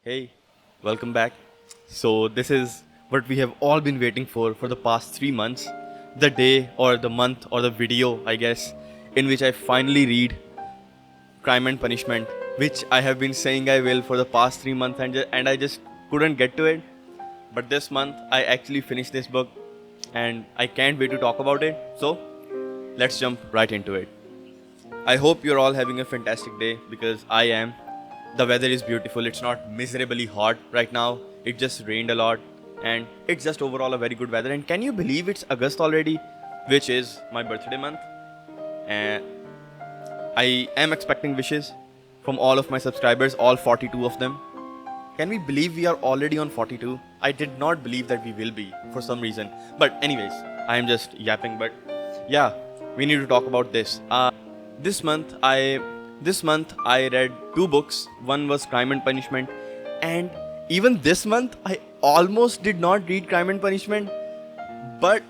Hey, welcome back. So, this is what we have all been waiting for the past 3 months. The day or the month or the video, I guess, in which I finally read Crime and Punishment, which I have been saying I will for the past 3 months and I just couldn't get to it. But this month, I actually finished this book and I can't wait to talk about it. So, let's jump right into it. I hope you're all having a fantastic day because I am. The weather is beautiful. It's not miserably hot right now. It just rained a lot and it's just overall a very good weather. And can you believe it's August already, which is my birthday month? And I am expecting wishes from all of my subscribers, all 42 of them. Can we believe we are already on 42? I did not believe that we will be for some reason. But anyways, I am just yapping. But yeah, we need to talk about this. This month I read two books. One was Crime and Punishment, and even this month I almost did not read Crime and Punishment, but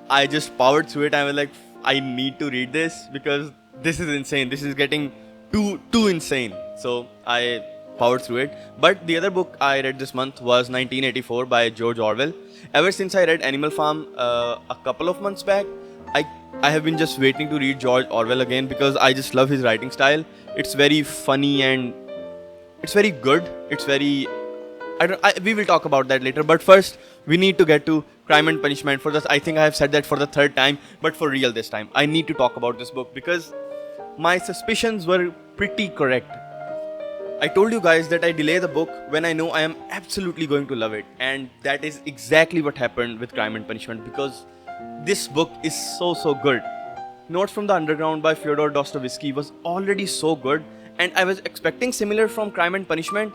I just powered through it. I was like, I need to read this because this is insane. This is getting too insane. So I powered through it. But the other book I read this month was 1984 by George Orwell. Ever since I read Animal Farm a couple of months back, I I have been just waiting to read George Orwell again because I just love his writing style. It's very funny and it's very good. It's very we will talk about that later. But first, we need to get to Crime and Punishment. For this, I think I have said that for the third time, but for real this time, I need to talk about this book because my suspicions were pretty correct. I told you guys that I delay the book when I know I am absolutely going to love it, and that is exactly what happened with Crime and Punishment because this book is so good. Notes from the Underground by Fyodor Dostoevsky was already so good, and I was expecting similar from Crime and Punishment,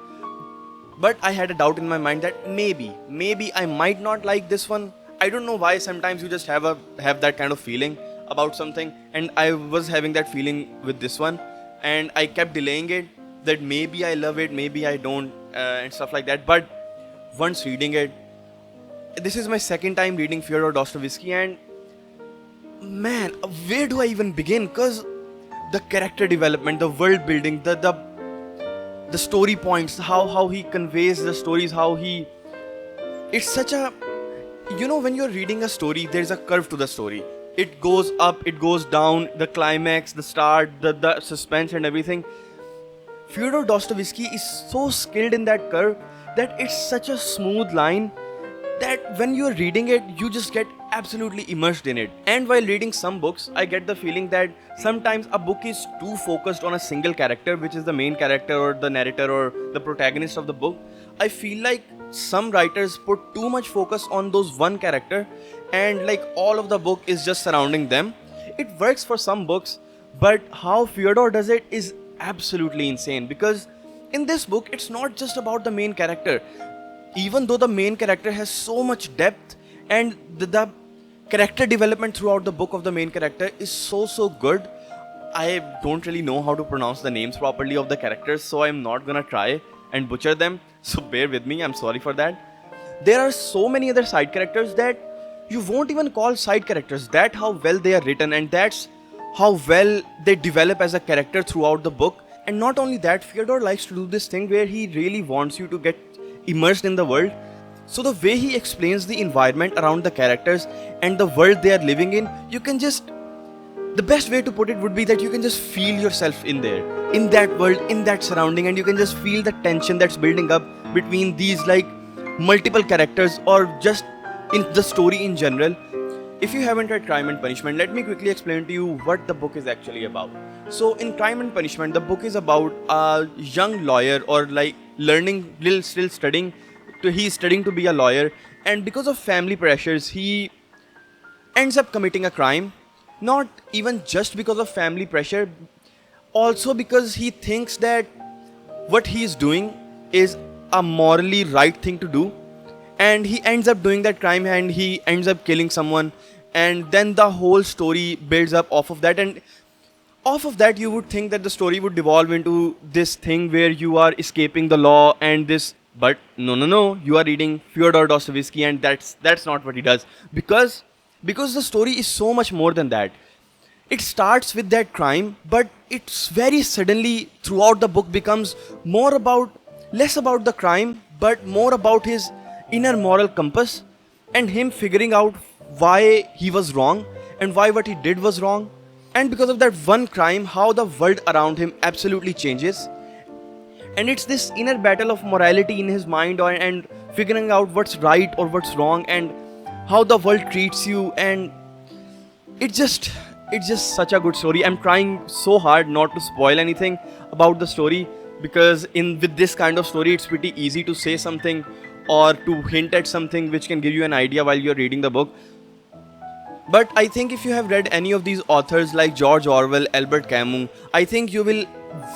but I had a doubt in my mind that maybe I might not like this one. I don't know why. Sometimes you just have that kind of feeling about something, and I was having that feeling with this one, and I kept delaying it. That maybe I love it, maybe I don't, and stuff like that. But once reading it, this is my second time reading Fyodor Dostoevsky, and man, where do I even begin? Because the character development, the world building, the story points, how he conveys the stories, it's such a, when you're reading a story, there's a curve to the story. It goes up, it goes down, the climax, the start, the suspense and everything. Fyodor Dostoevsky is so skilled in that curve that it's such a smooth line that when you're reading it, you just get absolutely immersed in it. And while reading some books, I get the feeling that sometimes a book is too focused on a single character, which is the main character or the narrator or the protagonist of the book. I feel like some writers put too much focus on those one character and like all of the book is just surrounding them. It works for some books, but how Fyodor does it is absolutely insane because in this book, it's not just about the main character. Even though the main character has so much depth and the character development throughout the book of the main character is so good. I don't really know how to pronounce the names properly of the characters, so I'm not gonna try and butcher them. So bear with me, I'm sorry for that. There are so many other side characters that you won't even call side characters. That's how well they are written, and that's how well they develop as a character throughout the book. And not only that, Fyodor likes to do this thing where he really wants you to get immersed in the world. So the way he explains the environment around the characters and the world they are living in, the best way to put it would be that you can just feel yourself in there, in that world, in that surrounding, and you can just feel the tension that's building up between these like multiple characters or just in the story in general. If you haven't read Crime and Punishment, let me quickly explain to you what the book is actually about. So in Crime and Punishment, the book is about a young lawyer or like still studying. He's studying to be a lawyer, and because of family pressures, he ends up committing a crime. Not even just because of family pressure, also because he thinks that what he's doing is a morally right thing to do, and he ends up doing that crime and he ends up killing someone, and then the whole story builds up off of that. And off of that, you would think that the story would devolve into this thing where you are escaping the law and this, but no, you are reading Fyodor Dostoevsky, and that's not what he does because the story is so much more than that. It starts with that crime, but it's very suddenly throughout the book becomes more about less about the crime, but more about his inner moral compass and him figuring out why he was wrong and why what he did was wrong. And because of that one crime, how the world around him absolutely changes. And it's this inner battle of morality in his mind and figuring out what's right or what's wrong and how the world treats you. And it's just such a good story. I'm trying so hard not to spoil anything about the story, because with this kind of story it's pretty easy to say something or to hint at something which can give you an idea while you're reading the book. But I think if you have read any of these authors like George Orwell, Albert Camus, I think you will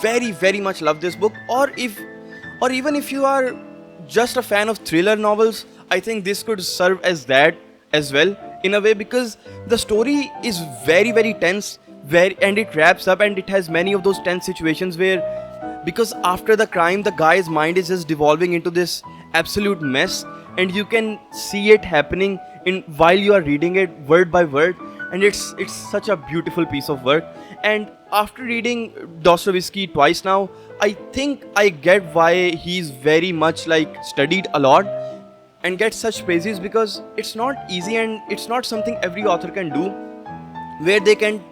very, very much love this book. Or even if you are just a fan of thriller novels, I think this could serve as that as well in a way, because the story is very, very tense, and it wraps up and it has many of those tense situations where, because after the crime the guy's mind is just devolving into this absolute mess, and you can see it happening in while you are reading it word by word. And it's such a beautiful piece of work. And after reading Dostoevsky twice now, I think I get why he's very much like studied a lot and gets such praises, because it's not easy and it's not something every author can do, where they can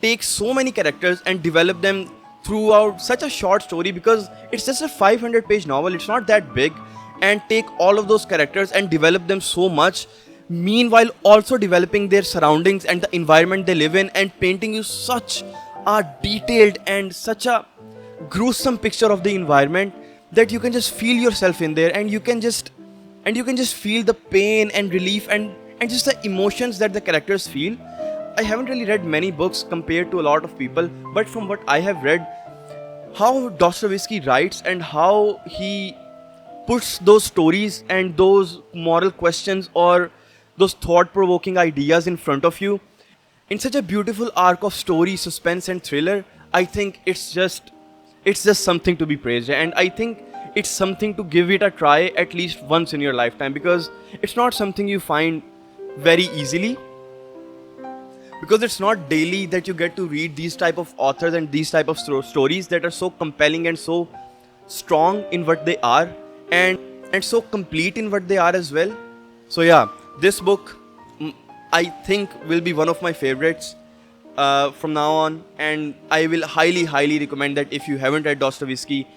take so many characters and develop them throughout such a short story, because it's just a 500-page novel, it's not that big, and take all of those characters and develop them so much, meanwhile also developing their surroundings and the environment they live in, and painting you such a detailed and such a gruesome picture of the environment that you can just feel yourself in there, and you can just feel the pain and relief and just the emotions that the characters feel. I haven't really read many books compared to a lot of people, but from what I have read, how Dostoevsky writes and how he puts those stories and those moral questions or those thought-provoking ideas in front of you in such a beautiful arc of story, suspense and thriller, I think it's just something to be praised. And I think it's something to give it a try at least once in your lifetime, because it's not something you find very easily, because it's not daily that you get to read these type of authors and these type of stories that are so compelling and so strong in what they are, and so complete in what they are as well. So yeah, this book I think will be one of my favorites from now on, and I will highly recommend that if you haven't read Dostoevsky,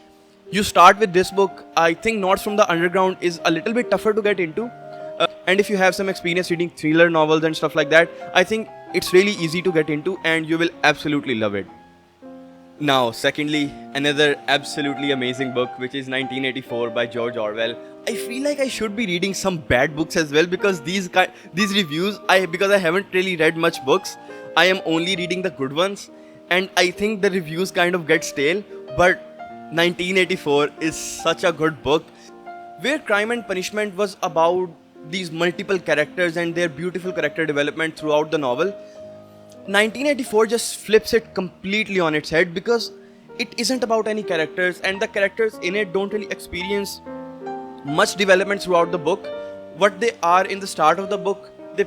you start with this book. I think Notes from the Underground is a little bit tougher to get into, and if you have some experience reading thriller novels and stuff like that, I think it's really easy to get into and you will absolutely love it. Now, secondly, another absolutely amazing book, which is 1984 by George Orwell. I feel like I should be reading some bad books as well, because these reviews, because I haven't really read much books, I am only reading the good ones, and I think the reviews kind of get stale. But 1984 is such a good book, where Crime and Punishment was about these multiple characters and their beautiful character development throughout the novel. 1984 just flips it completely on its head, because it isn't about any characters, and the characters in it don't really experience much development throughout the book. What they are in the start of the book, they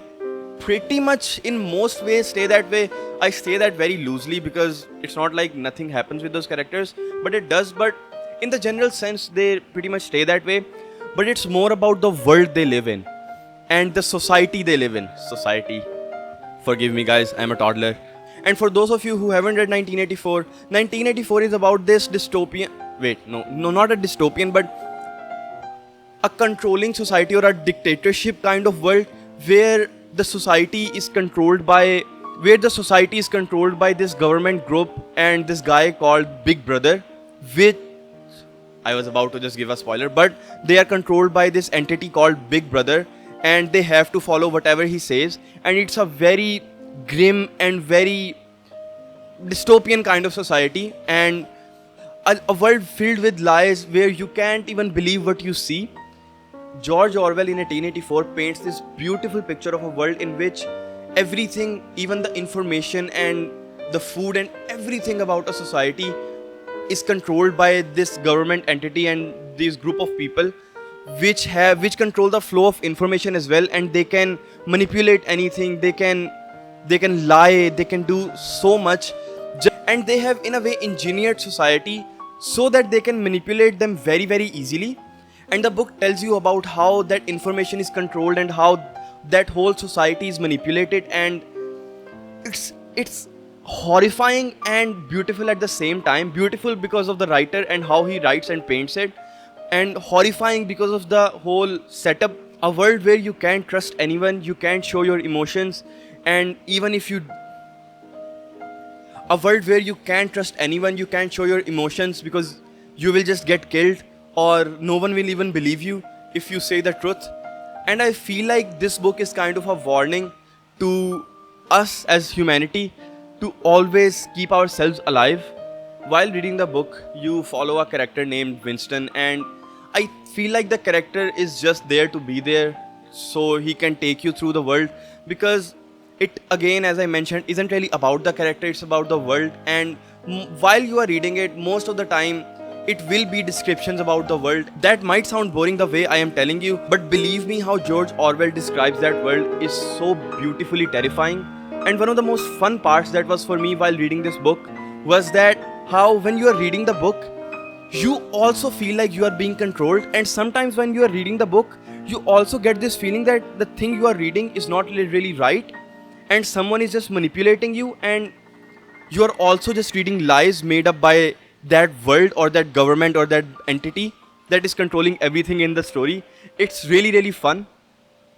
pretty much in most ways stay that way. I say that very loosely, because it's not like nothing happens with those characters, but it does. But in the general sense, they pretty much stay that way. But it's more about the world they live in and the society they live in. Society. Forgive me guys, I'm a toddler. And for those of you who haven't read 1984, 1984 is about this dystopian... No, not a dystopian, but a controlling society or a dictatorship kind of world, where the society is controlled by this government group and this guy called Big Brother, which I was about to just give a spoiler, but they are controlled by this entity called Big Brother, and they have to follow whatever he says. And it's a very grim and very dystopian kind of society, and a world filled with lies where you can't even believe what you see. George Orwell in 1884 paints this beautiful picture of a world in which everything, even the information and the food and everything about a society, is controlled by this government entity and this group of people which control the flow of information as well, and they can manipulate anything, they can lie, they can do so much, and they have in a way engineered society so that they can manipulate them very, very easily. And the book tells you about how that information is controlled and how that whole society is manipulated, and it's horrifying and beautiful at the same time. Beautiful because of the writer and how he writes and paints it, and horrifying because of the whole setup. A world where you can't trust anyone, you can't show your emotions, and even if you a world where you can't trust anyone, you can't show your emotions because you will just get killed, or no one will even believe you if you say the truth. And I feel like this book is kind of a warning to us as humanity to always keep ourselves alive. While reading the book, you follow a character named Winston, and I feel like the character is just there to be there so he can take you through the world, because it, again, as I mentioned, isn't really about the character, it's about the world. And while you are reading it, most of the time it will be descriptions about the world. That might sound boring the way I am telling you, but believe me, how George Orwell describes that world is so beautifully terrifying. And one of the most fun parts that was for me while reading this book was that how when you are reading the book, you also feel like you are being controlled. And sometimes when you are reading the book, you also get this feeling that the thing you are reading is not really right, and someone is just manipulating you, and you are also just reading lies made up by that world or that government or that entity that is controlling everything in the story. It's really fun.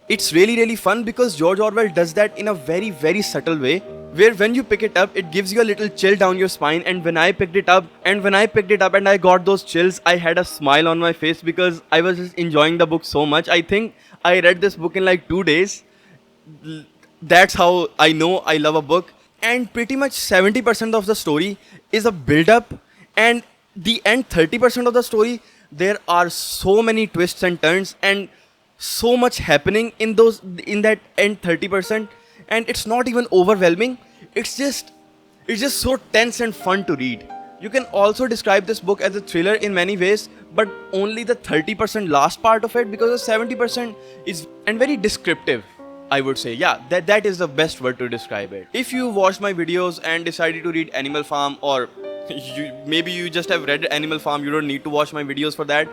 It's really fun because George Orwell does that in a very subtle way, where when you pick it up, it gives you a little chill down your spine. And when I picked it up and I got those chills, I had a smile on my face because I was just enjoying the book so much. I think I read this book in like 2 days. That's how I know I love a book. And pretty much 70% of the story is a build-up, and the end 30% of the story, there are so many twists and turns and so much happening in that end 30%, and it's not even overwhelming. It's just so tense and fun to read. You can also describe this book as a thriller in many ways, but only the 30% last part of it, because the 70% is and very descriptive, I would say. Yeah, that is the best word to describe it. If you watched my videos and decided to read Animal Farm, or maybe you just have read Animal Farm, you don't need to watch my videos for that.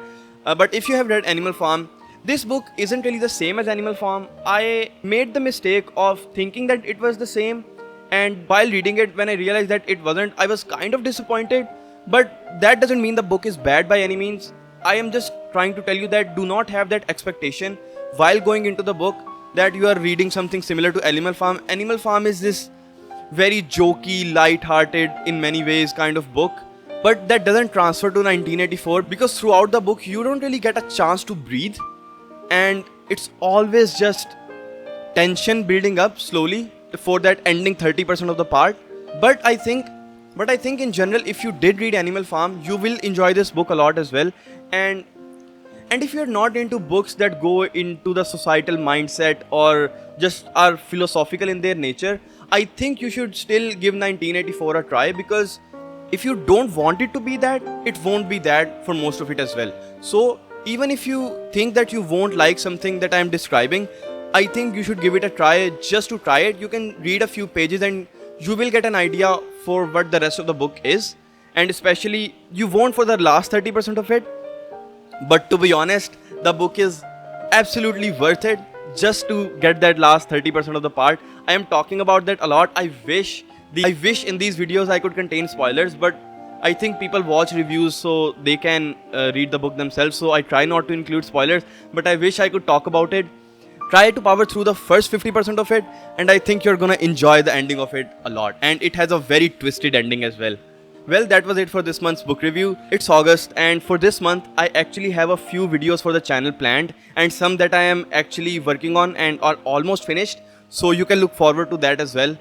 But if you have read Animal Farm, this book isn't really the same as Animal Farm. I made the mistake of thinking that it was the same, and while reading it, when I realized that it wasn't, I was kind of disappointed. But that doesn't mean the book is bad by any means. I am just trying to tell you that do not have that expectation while going into the book that you are reading something similar to Animal Farm. Animal Farm is this very jokey, light-hearted, in many ways kind of book, but that doesn't transfer to 1984, because throughout the book you don't really get a chance to breathe, and it's always just tension building up slowly for that ending 30% of the part. But I think in general, if you did read Animal Farm, you will enjoy this book a lot as well. And if you're not into books that go into the societal mindset or just are philosophical in their nature, I think you should still give 1984 a try, because if you don't want it to be that, it won't be that for most of it as well. So even if you think that you won't like something that I'm describing, I think you should give it a try just to try it. You can read a few pages and you will get an idea for what the rest of the book is, and especially you won't for the last 30% of it. But to be honest, the book is absolutely worth it just to get that last 30% of the part. I am talking about that a lot. I wish in these videos I could contain spoilers, but I think people watch reviews so they can read the book themselves, so I try not to include spoilers, but I wish I could talk about it. Try to power through the first 50% of it, and I think you're gonna enjoy the ending of it a lot. And it has a very twisted ending as well. Well, that was it for this month's book review. It's August, and for this month, I actually have a few videos for the channel planned, and some that I am actually working on and are almost finished, so you can look forward to that as well.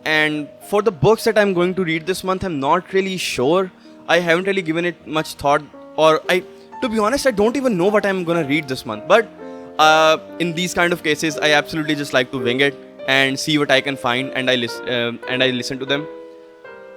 And for the books that I'm going to read this month, I'm not really sure. I haven't really given it much thought, to be honest, I don't even know what I'm gonna read this month. But in these kind of cases, I absolutely just like to wing it and see what I can find, and I listen to them.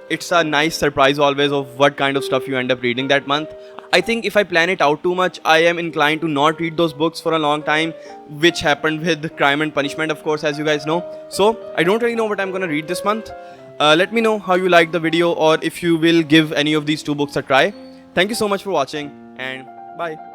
It's a nice surprise always of what kind of stuff you end up reading that month. I think if I plan it out too much, I am inclined to not read those books for a long time, which happened with Crime and Punishment, of course, as you guys know. So I don't really know what I'm gonna read this month. Let me know how you liked the video, or if you will give any of these two books a try. Thank you so much for watching, and bye.